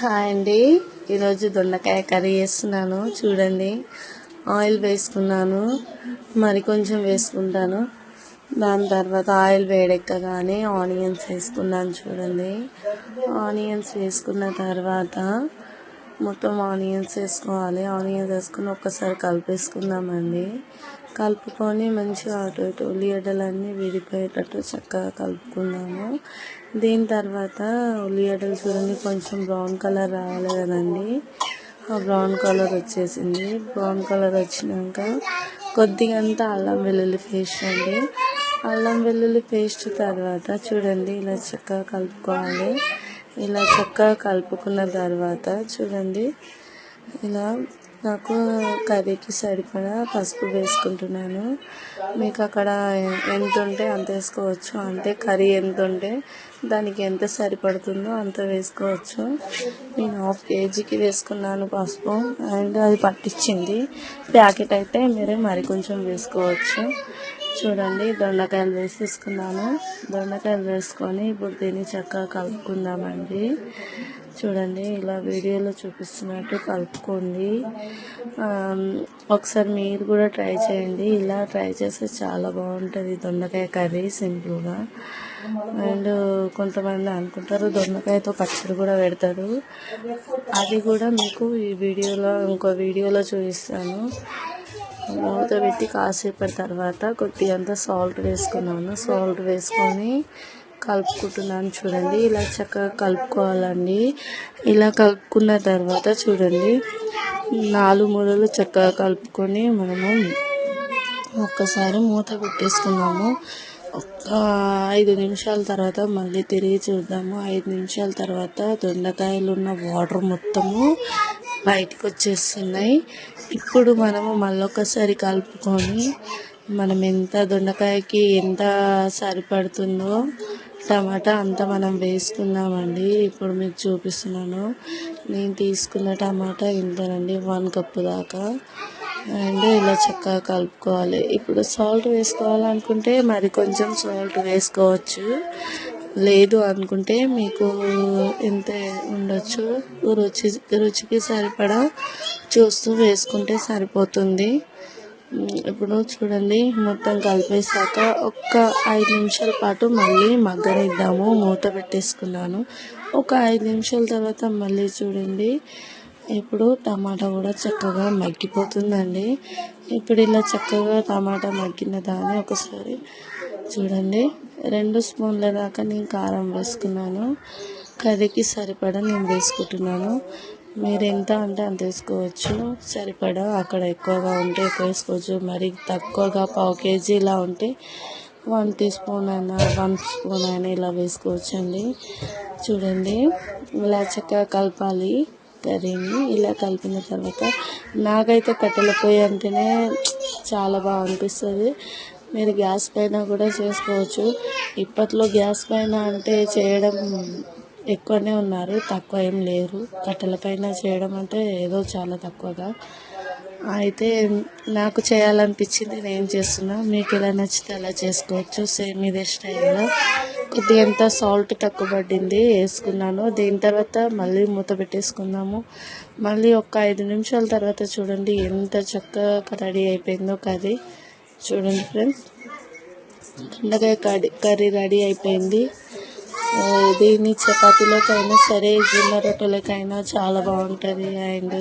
Hi అండి. ఈరోజు దొండకాయ కర్రీ చేస్తున్నాను. చూడండి, ఆయిల్ వేసుకున్నాను, మరి కొంచెం వేసుకుంటాను. దాని తర్వాత ఆయిల్ వేడెక్కగానే ఆనియన్స్ వేసుకున్నాను. చూడండి, ఆనియన్స్ వేసుకున్న తర్వాత మొత్తం ఆనియన్స్ వేసుకోవాలి. ఆనియన్స్ వేసుకుని ఒక్కసారి కలిపేసుకుందామండి. కలుపుకొని మంచిగా అటు ఇటు ఉల్లిగడ్డలన్నీ విడిపోయేటట్టు చక్కగా కలుపుకుందాము. దీని తర్వాత ఉల్లిగడ్డలు చూడండి కొంచెం బ్రౌన్ కలర్ రావాలి కదండి. ఆ బ్రౌన్ కలర్ వచ్చేసింది. బ్రౌన్ కలర్ వచ్చినాక కొద్దిగా అంతా అల్లం వెల్లుల్లి పేస్ట్ అండి. అల్లం వెల్లుల్లి పేస్ట్ తర్వాత చూడండి ఇలా చక్కగా కలుపుకోవాలి. ఇలా చక్కగా కలుపుకున్న తర్వాత చూడండి, ఇలా నాకు కర్రీకి సరిపడా పసుపు వేసుకుంటున్నాను. మీకు అక్కడ ఎంత ఉంటే అంత వేసుకోవచ్చు. అంటే కర్రీ ఎంత ఉంటే దానికి ఎంత సరిపడుతుందో అంత వేసుకోవచ్చు. నేను 1/2 kgకి వేసుకున్నాను పసుపు, అండ్ అది పట్టించింది. ప్యాకెట్ అయితే మీరు మరి కొంచెం వేసుకోవచ్చు. చూడండి, దొండకాయలు వేసేసుకున్నాను. దొండకాయలు వేసుకొని ఇప్పుడు దీన్ని చక్కగా కలుపుకుందామండి. చూడండి, ఇలా వీడియోలో చూపిస్తున్నట్టు కలుపుకోండి. ఒకసారి మీరు కూడా ట్రై చేయండి. ఇలా ట్రై చేస్తే చాలా బాగుంటుంది దొండకాయ కర్రీ, సింపుల్గా. అండ్ కొంతమంది అనుకుంటారు దొండకాయతో పచ్చడి కూడా పెడతారు. అది కూడా మీకు ఈ వీడియోలో ఇంకో వీడియోలో చూపిస్తాను. మూత పెట్టి కాసేపటి తర్వాత కొద్దిగంత సాల్ట్ వేసుకున్నాను. సాల్ట్ వేసుకొని కలుపుకుంటున్నాను. చూడండి, ఇలా చక్కగా కలుపుకోవాలండి. ఇలా కలుపుకున్న తర్వాత చూడండి, 4 మూలలు చక్కగా కలుపుకొని మనము ఒక్కసారి మూత పెట్టేసుకున్నాము. ఒక 5 నిమిషాల తర్వాత మళ్ళీ తిరిగి చూద్దాము. 5 నిమిషాల తర్వాత దొండకాయలు ఉన్న వాటర్ మొత్తము బయటకు వచ్చేస్తున్నాయి. ఇప్పుడు మనము మళ్ళొకసారి కలుపుకొని మనం ఎంత దొండకాయకి ఎంత సరిపడుతుందో టమాటా అంతా మనం వేసుకుందామండి. ఇప్పుడు మీకు చూపిస్తున్నాను. నేను తీసుకున్న టమాటా ఇంతనండి, 1 కప్పు దాకా. అండ్ ఇలా చక్కగా కలుపుకోవాలి. ఇప్పుడు సాల్ట్ వేసుకోవాలనుకుంటే మరి కొంచెం సాల్ట్ వేసుకోవచ్చు. లేదు అనుకుంటే మీకు ఎంత ఉండొచ్చు రుచికి సరిపడా చూస్తూ వేసుకుంటే సరిపోతుంది. ఇప్పుడు చూడండి, మొత్తం కలిపేసాక ఒక్క 5 నిమిషాల పాటు మళ్ళీ మగ్గనిద్దాము. మూత పెట్టేసుకున్నాను. ఒక 5 నిమిషాల తర్వాత మళ్ళీ చూడండి, ఇప్పుడు టమాటా కూడా చక్కగా మగ్గిపోతుందండి. ఇప్పుడు ఇలా చక్కగా టమాటా మగ్గిన దాన్ని ఒకసారి చూడండి, 2 స్పూన్ల దాకా నేను కారం వేసుకున్నాను. కర్రీకి సరిపడా నేను వేసుకుంటున్నాను. మీరు ఎంత అంటే అంత వేసుకోవచ్చు. సరిపడా అక్కడ ఎక్కువగా ఉంటే ఎక్కువ వేసుకోవచ్చు. మరి తక్కువగా 1/2 kg ఇలా ఉంటే 1 టీ స్పూన్ అయినా 1 స్పూన్ అయినా ఇలా వేసుకోవచ్చు అండి. చూడండి, ఇలా చక్కగా కలపాలి కర్రీని. ఇలా కలిపిన తర్వాత నాకైతే కట్టెల పొయ్యి అంటేనే చాలా బాగా అనిపిస్తుంది. మీరు గ్యాస్ పైన కూడా చేసుకోవచ్చు. ఇప్పట్లో గ్యాస్ పైన అంటే చేయడం ఎక్కువనే ఉన్నారు, తక్కువ ఏం లేరు. కట్టెల పైన చేయడం అంటే ఏదో చాలా తక్కువగా. అయితే నాకు చేయాలనిపించింది నేను చేస్తున్నా. మీకు ఎలా నచ్చితే అలా చేసుకోవచ్చు. సేమ్ ఇదే స్టైల్లో కొద్దిగంత సాల్ట్ తక్కువ పడింది, వేసుకున్నాను. దీని తర్వాత మళ్ళీ మూత పెట్టేసుకుందాము. మళ్ళీ ఒక 5 నిమిషాల తర్వాత చూడండి ఎంత చక్కగా రెడీ అయిపోయిందో కర్రీ. చూడండి ఫ్రెండ్స్, దొండకాయ కర్రీ రెడీ అయిపోయింది. దీన్ని చపాతీలోకైనా సరే, జొన్న రొట్టెలకైనా చాలా బాగుంటుంది. అండ్